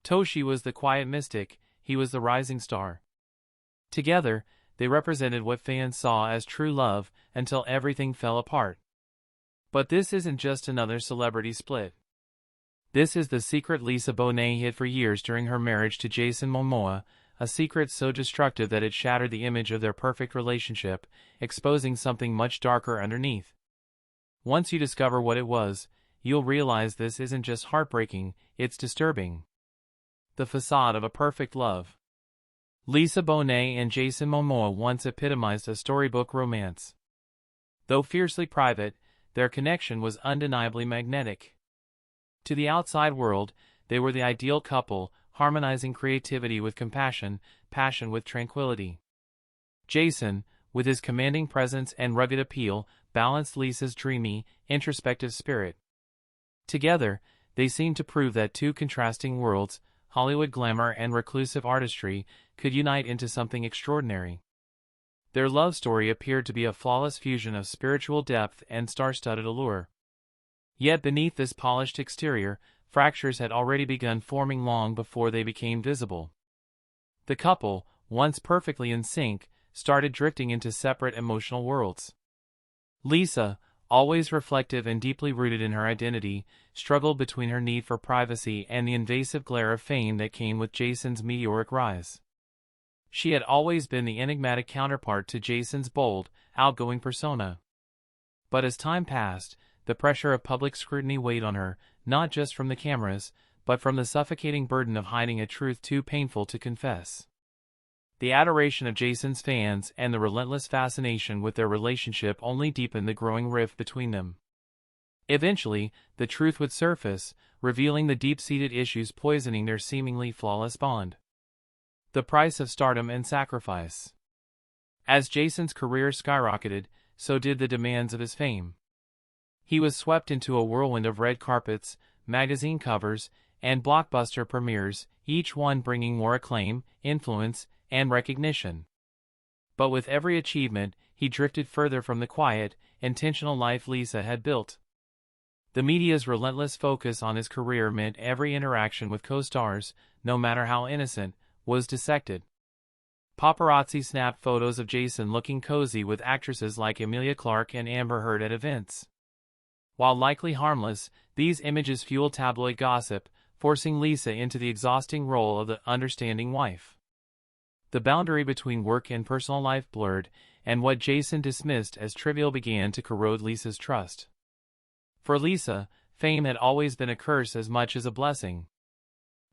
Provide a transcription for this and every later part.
Toshi was the quiet mystic, he was the rising star. Together, they represented what fans saw as true love until everything fell apart. But this isn't just another celebrity split. This is the secret Lisa Bonet hid for years during her marriage to Jason Momoa, a secret so destructive that it shattered the image of their perfect relationship, exposing something much darker underneath. Once you discover what it was, you'll realize this isn't just heartbreaking, it's disturbing. The facade of a perfect love. Lisa Bonet and Jason Momoa once epitomized a storybook romance. Though fiercely private, their connection was undeniably magnetic. To the outside world, they were the ideal couple, harmonizing creativity with compassion, passion with tranquility. Jason, with his commanding presence and rugged appeal, balanced Lisa's dreamy, introspective spirit. Together, they seemed to prove that two contrasting worlds, Hollywood glamour and reclusive artistry, could unite into something extraordinary. Their love story appeared to be a flawless fusion of spiritual depth and star-studded allure. Yet beneath this polished exterior, fractures had already begun forming long before they became visible. The couple, once perfectly in sync, started drifting into separate emotional worlds. Lisa, always reflective and deeply rooted in her identity, struggled between her need for privacy and the invasive glare of fame that came with Jason's meteoric rise. She had always been the enigmatic counterpart to Jason's bold, outgoing persona. But as time passed, the pressure of public scrutiny weighed on her, not just from the cameras, but from the suffocating burden of hiding a truth too painful to confess. The adoration of Jason's fans and the relentless fascination with their relationship only deepened the growing rift between them. Eventually, the truth would surface, revealing the deep-seated issues poisoning their seemingly flawless bond. The price of stardom and sacrifice. As Jason's career skyrocketed, so did the demands of his fame. He was swept into a whirlwind of red carpets, magazine covers, and blockbuster premieres, each one bringing more acclaim, influence, and recognition. But with every achievement, he drifted further from the quiet, intentional life Lisa had built. The media's relentless focus on his career meant every interaction with co-stars, no matter how innocent, was dissected. Paparazzi snapped photos of Jason looking cozy with actresses like Emilia Clarke and Amber Heard at events. While likely harmless, these images fueled tabloid gossip, forcing Lisa into the exhausting role of the understanding wife. The boundary between work and personal life blurred, and what Jason dismissed as trivial began to corrode Lisa's trust. For Lisa, fame had always been a curse as much as a blessing.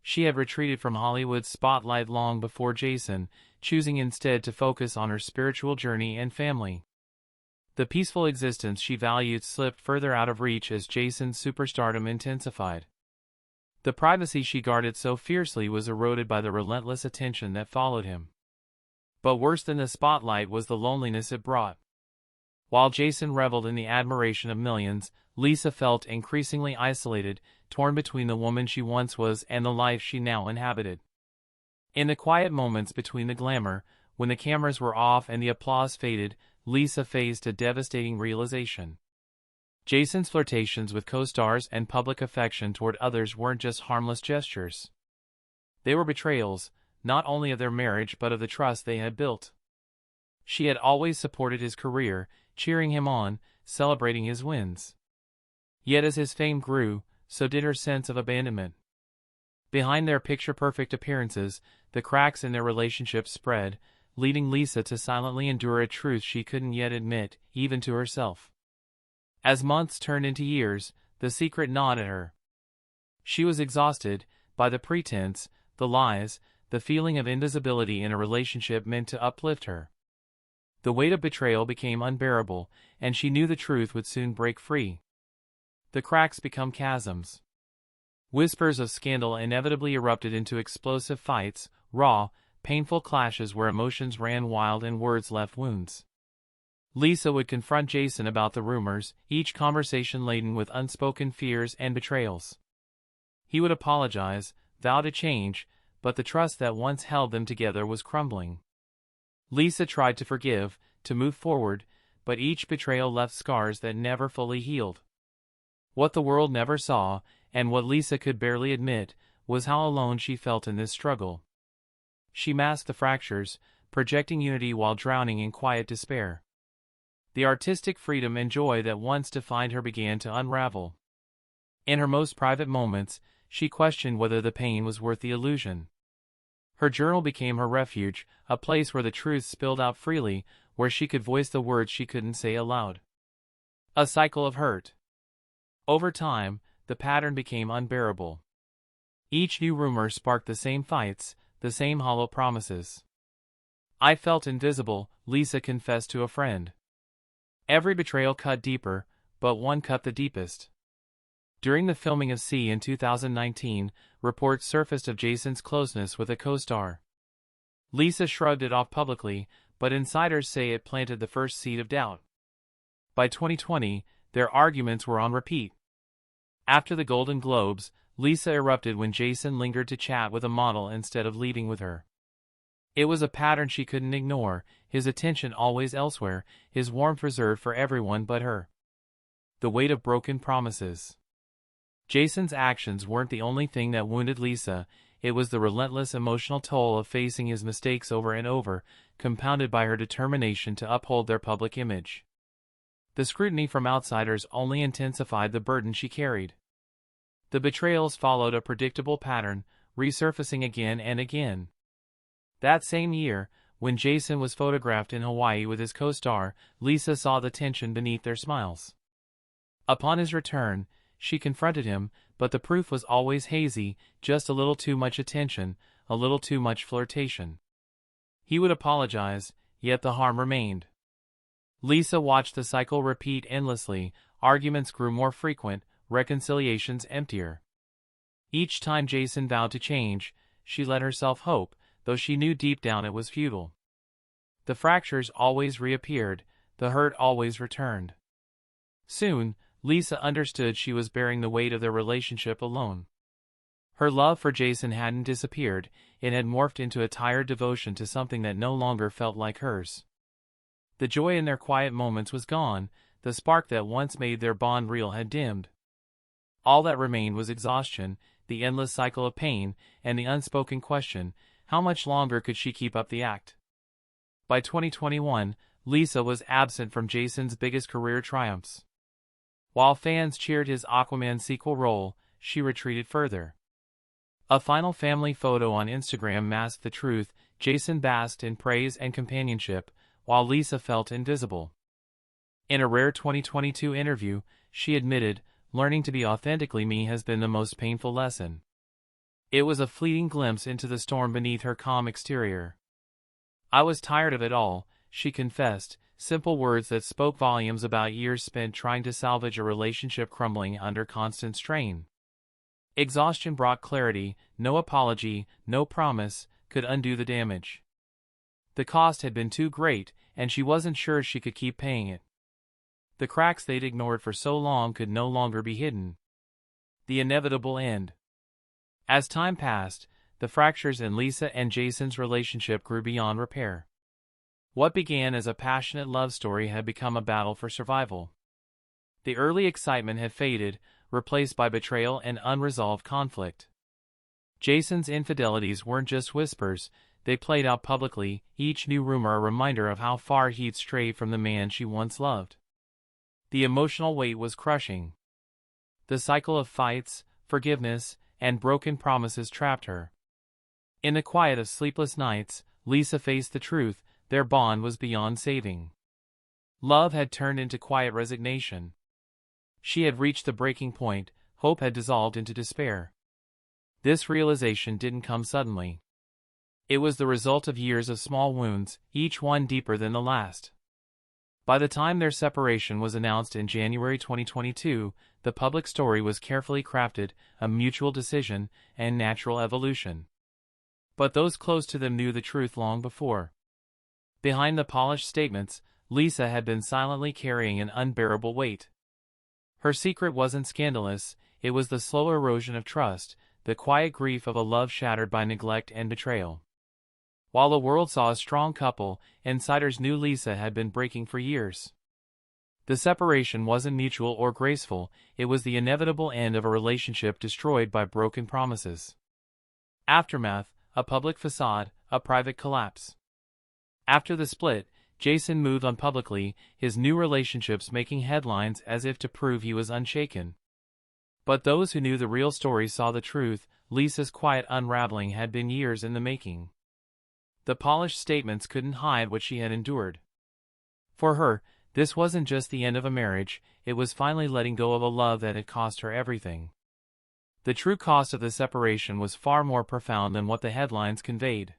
She had retreated from Hollywood's spotlight long before Jason, choosing instead to focus on her spiritual journey and family. The peaceful existence she valued slipped further out of reach as Jason's superstardom intensified. The privacy she guarded so fiercely was eroded by the relentless attention that followed him. But worse than the spotlight was the loneliness it brought. While Jason reveled in the admiration of millions, Lisa felt increasingly isolated, torn between the woman she once was and the life she now inhabited. In the quiet moments between the glamour, when the cameras were off and the applause faded, Lisa faced a devastating realization. Jason's flirtations with co-stars and public affection toward others weren't just harmless gestures. They were betrayals, not only of their marriage but of the trust they had built. She had always supported his career, cheering him on, celebrating his wins. Yet as his fame grew, so did her sense of abandonment. Behind their picture-perfect appearances, the cracks in their relationship spread, leading Lisa to silently endure a truth she couldn't yet admit, even to herself. As months turned into years, the secret gnawed at her. She was exhausted by the pretense, the lies, the feeling of invisibility in a relationship meant to uplift her. The weight of betrayal became unbearable, and she knew the truth would soon break free. The cracks become chasms. Whispers of scandal inevitably erupted into explosive fights, raw, painful clashes where emotions ran wild and words left wounds. Lisa would confront Jason about the rumors, each conversation laden with unspoken fears and betrayals. He would apologize, vow to change, but the trust that once held them together was crumbling. Lisa tried to forgive, to move forward, but each betrayal left scars that never fully healed. What the world never saw, and what Lisa could barely admit, was how alone she felt in this struggle. She masked the fractures, projecting unity while drowning in quiet despair. The artistic freedom and joy that once defined her began to unravel. In her most private moments, she questioned whether the pain was worth the illusion. Her journal became her refuge, a place where the truth spilled out freely, where she could voice the words she couldn't say aloud. A cycle of hurt. Over time, the pattern became unbearable. Each new rumor sparked the same fights, the same hollow promises. "I felt invisible," Lisa confessed to a friend. Every betrayal cut deeper, but one cut the deepest. During the filming of C in 2019, reports surfaced of Jason's closeness with a co-star. Lisa shrugged it off publicly, but insiders say it planted the first seed of doubt. By 2020, their arguments were on repeat. After the Golden Globes, Lisa erupted when Jason lingered to chat with a model instead of leaving with her. It was a pattern she couldn't ignore, his attention always elsewhere, his warmth reserved for everyone but her. The weight of broken promises. Jason's actions weren't the only thing that wounded Lisa, it was the relentless emotional toll of facing his mistakes over and over, compounded by her determination to uphold their public image. The scrutiny from outsiders only intensified the burden she carried. The betrayals followed a predictable pattern, resurfacing again and again. That same year, when Jason was photographed in Hawaii with his co-star, Lisa saw the tension beneath their smiles. Upon his return, she confronted him, but the proof was always hazy, just a little too much attention, a little too much flirtation. He would apologize, yet the harm remained. Lisa watched the cycle repeat endlessly, arguments grew more frequent, reconciliations emptier. Each time Jason vowed to change, she let herself hope, though she knew deep down it was futile. The fractures always reappeared, the hurt always returned. Soon, Lisa understood she was bearing the weight of their relationship alone. Her love for Jason hadn't disappeared, it had morphed into a tired devotion to something that no longer felt like hers. The joy in their quiet moments was gone, the spark that once made their bond real had dimmed. All that remained was exhaustion, the endless cycle of pain, and the unspoken question, how much longer could she keep up the act? By 2021, Lisa was absent from Jason's biggest career triumphs. While fans cheered his Aquaman sequel role, she retreated further. A final family photo on Instagram masked the truth, Jason basked in praise and companionship, while Lisa felt invisible. In a rare 2022 interview, she admitted, "Learning to be authentically me has been the most painful lesson." It was a fleeting glimpse into the storm beneath her calm exterior. "I was tired of it all," she confessed, simple words that spoke volumes about years spent trying to salvage a relationship crumbling under constant strain. Exhaustion brought clarity, no apology, no promise, could undo the damage. The cost had been too great, and she wasn't sure she could keep paying it. The cracks they'd ignored for so long could no longer be hidden. The inevitable end. As time passed, the fractures in Lisa and Jason's relationship grew beyond repair. What began as a passionate love story had become a battle for survival. The early excitement had faded, replaced by betrayal and unresolved conflict. Jason's infidelities weren't just whispers, they played out publicly, each new rumor a reminder of how far he'd strayed from the man she once loved. The emotional weight was crushing. The cycle of fights, forgiveness, and broken promises trapped her. In the quiet of sleepless nights, Lisa faced the truth, their bond was beyond saving. Love had turned into quiet resignation. She had reached the breaking point, hope had dissolved into despair. This realization didn't come suddenly. It was the result of years of small wounds, each one deeper than the last. By the time their separation was announced in January 2022, the public story was carefully crafted, a mutual decision, and natural evolution. But those close to them knew the truth long before. Behind the polished statements, Lisa had been silently carrying an unbearable weight. Her secret wasn't scandalous, it was the slow erosion of trust, the quiet grief of a love shattered by neglect and betrayal. While the world saw a strong couple, insiders knew Lisa had been breaking for years. The separation wasn't mutual or graceful, it was the inevitable end of a relationship destroyed by broken promises. Aftermath, a public facade, a private collapse. After the split, Jason moved on publicly, his new relationships making headlines as if to prove he was unshaken. But those who knew the real story saw the truth. Lisa's quiet unraveling had been years in the making. The polished statements couldn't hide what she had endured. For her, this wasn't just the end of a marriage, it was finally letting go of a love that had cost her everything. The true cost of the separation was far more profound than what the headlines conveyed.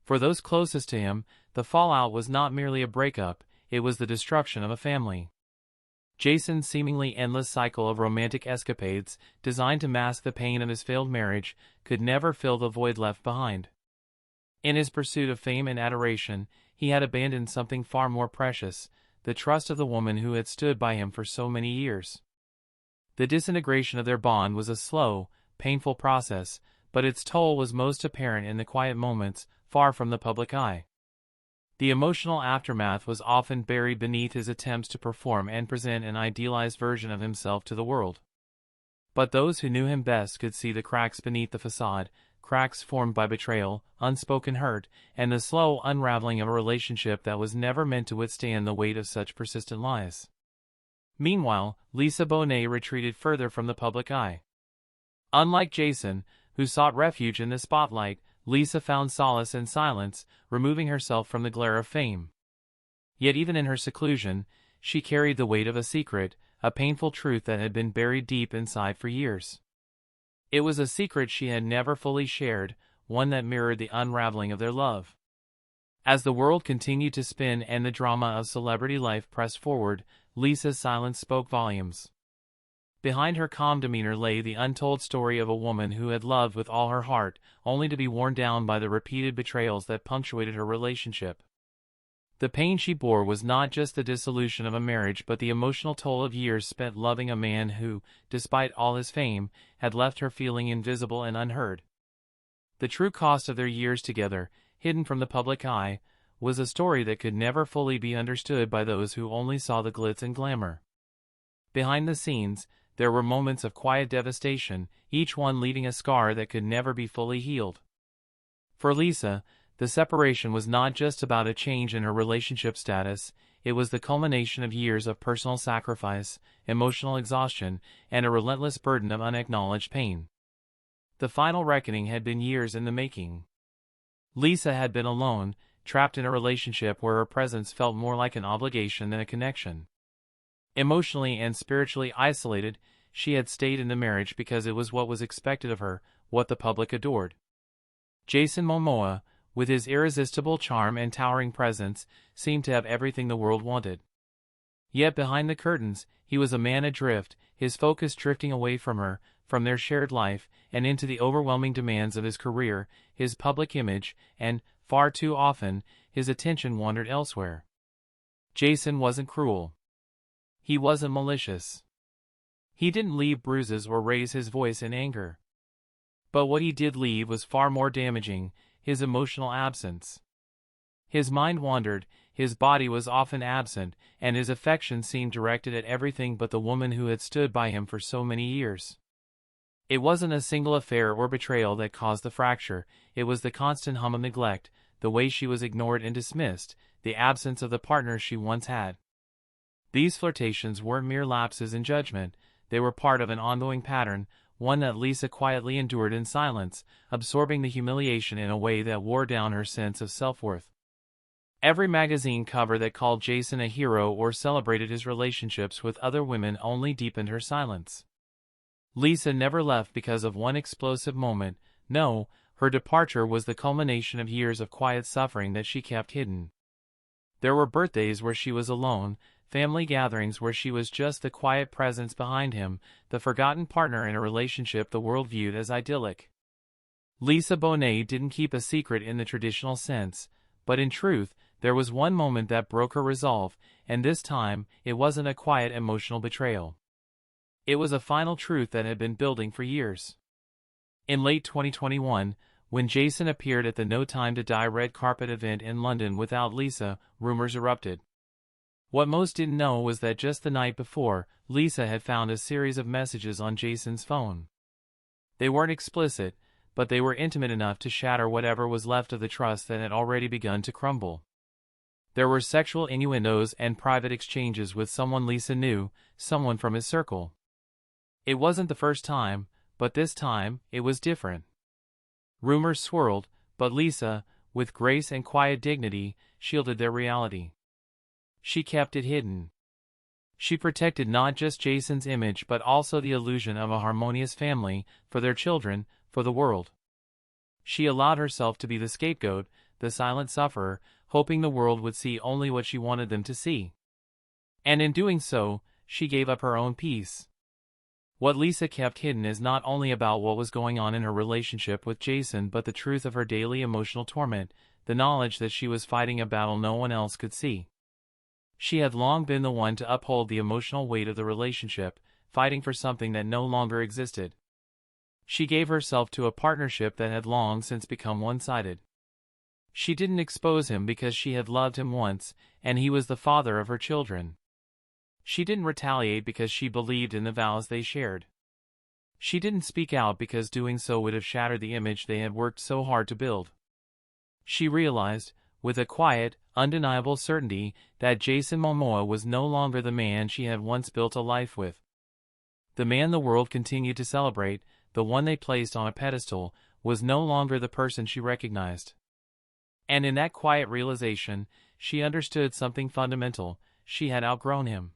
For those closest to him, the fallout was not merely a breakup, it was the destruction of a family. Jason's seemingly endless cycle of romantic escapades, designed to mask the pain of his failed marriage, could never fill the void left behind. In his pursuit of fame and adoration, he had abandoned something far more precious, the trust of the woman who had stood by him for so many years. The disintegration of their bond was a slow, painful process, but its toll was most apparent in the quiet moments, far from the public eye. The emotional aftermath was often buried beneath his attempts to perform and present an idealized version of himself to the world. But those who knew him best could see the cracks beneath the facade, cracks formed by betrayal, unspoken hurt, and the slow unraveling of a relationship that was never meant to withstand the weight of such persistent lies. Meanwhile, Lisa Bonet retreated further from the public eye. Unlike Jason, who sought refuge in the spotlight, Lisa found solace in silence, removing herself from the glare of fame. Yet even in her seclusion, she carried the weight of a secret, a painful truth that had been buried deep inside for years. It was a secret she had never fully shared, one that mirrored the unraveling of their love. As the world continued to spin and the drama of celebrity life pressed forward, Lisa's silence spoke volumes. Behind her calm demeanor lay the untold story of a woman who had loved with all her heart, only to be worn down by the repeated betrayals that punctuated her relationship. The pain she bore was not just the dissolution of a marriage but the emotional toll of years spent loving a man who, despite all his fame, had left her feeling invisible and unheard. The true cost of their years together, hidden from the public eye, was a story that could never fully be understood by those who only saw the glitz and glamour. Behind the scenes, there were moments of quiet devastation, each one leaving a scar that could never be fully healed. For Lisa, the separation was not just about a change in her relationship status, it was the culmination of years of personal sacrifice, emotional exhaustion, and a relentless burden of unacknowledged pain. The final reckoning had been years in the making. Lisa had been alone, trapped in a relationship where her presence felt more like an obligation than a connection. Emotionally and spiritually isolated, she had stayed in the marriage because it was what was expected of her, what the public adored. Jason Momoa, with his irresistible charm and towering presence, seemed to have everything the world wanted. Yet behind the curtains, he was a man adrift, his focus drifting away from her, from their shared life, and into the overwhelming demands of his career, his public image, and, far too often, his attention wandered elsewhere. Jason wasn't cruel. He wasn't malicious. He didn't leave bruises or raise his voice in anger. But what he did leave was far more damaging, his emotional absence. His mind wandered, his body was often absent, and his affection seemed directed at everything but the woman who had stood by him for so many years. It wasn't a single affair or betrayal that caused the fracture, it was the constant hum of neglect, the way she was ignored and dismissed, the absence of the partner she once had. These flirtations weren't mere lapses in judgment, they were part of an ongoing pattern, one that Lisa quietly endured in silence, absorbing the humiliation in a way that wore down her sense of self-worth. Every magazine cover that called Jason a hero or celebrated his relationships with other women only deepened her silence. Lisa never left because of one explosive moment, no, her departure was the culmination of years of quiet suffering that she kept hidden. There were birthdays where she was alone, family gatherings where she was just the quiet presence behind him, the forgotten partner in a relationship the world viewed as idyllic. Lisa Bonet didn't keep a secret in the traditional sense, but in truth, there was one moment that broke her resolve, and this time, it wasn't a quiet emotional betrayal. It was a final truth that had been building for years. In late 2021, when Jason appeared at the No Time to Die red carpet event in London without Lisa, rumors erupted. What most didn't know was that just the night before, Lisa had found a series of messages on Jason's phone. They weren't explicit, but they were intimate enough to shatter whatever was left of the trust that had already begun to crumble. There were sexual innuendos and private exchanges with someone Lisa knew, someone from his circle. It wasn't the first time, but this time, it was different. Rumors swirled, but Lisa, with grace and quiet dignity, shielded their reality. She kept it hidden. She protected not just Jason's image but also the illusion of a harmonious family, for their children, for the world. She allowed herself to be the scapegoat, the silent sufferer, hoping the world would see only what she wanted them to see. And in doing so, she gave up her own peace. What Lisa kept hidden is not only about what was going on in her relationship with Jason but the truth of her daily emotional torment, the knowledge that she was fighting a battle no one else could see. She had long been the one to uphold the emotional weight of the relationship, fighting for something that no longer existed. She gave herself to a partnership that had long since become one-sided. She didn't expose him because she had loved him once, and he was the father of her children. She didn't retaliate because she believed in the vows they shared. She didn't speak out because doing so would have shattered the image they had worked so hard to build. She realized, with a quiet, undeniable certainty, that Jason Momoa was no longer the man she had once built a life with. The man the world continued to celebrate, the one they placed on a pedestal, was no longer the person she recognized. And in that quiet realization, she understood something fundamental: she had outgrown him.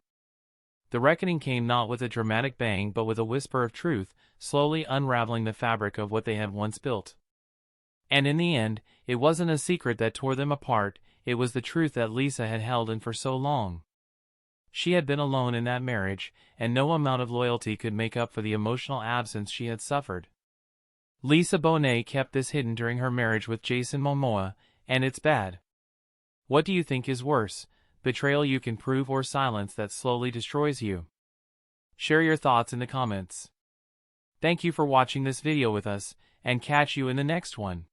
The reckoning came not with a dramatic bang but with a whisper of truth, slowly unraveling the fabric of what they had once built. And in the end, it wasn't a secret that tore them apart, it was the truth that Lisa had held in for so long. She had been alone in that marriage, and no amount of loyalty could make up for the emotional absence she had suffered. Lisa Bonet kept this hidden during her marriage with Jason Momoa, and it's bad. What do you think is worse, betrayal you can prove or silence that slowly destroys you? Share your thoughts in the comments. Thank you for watching this video with us, and catch you in the next one.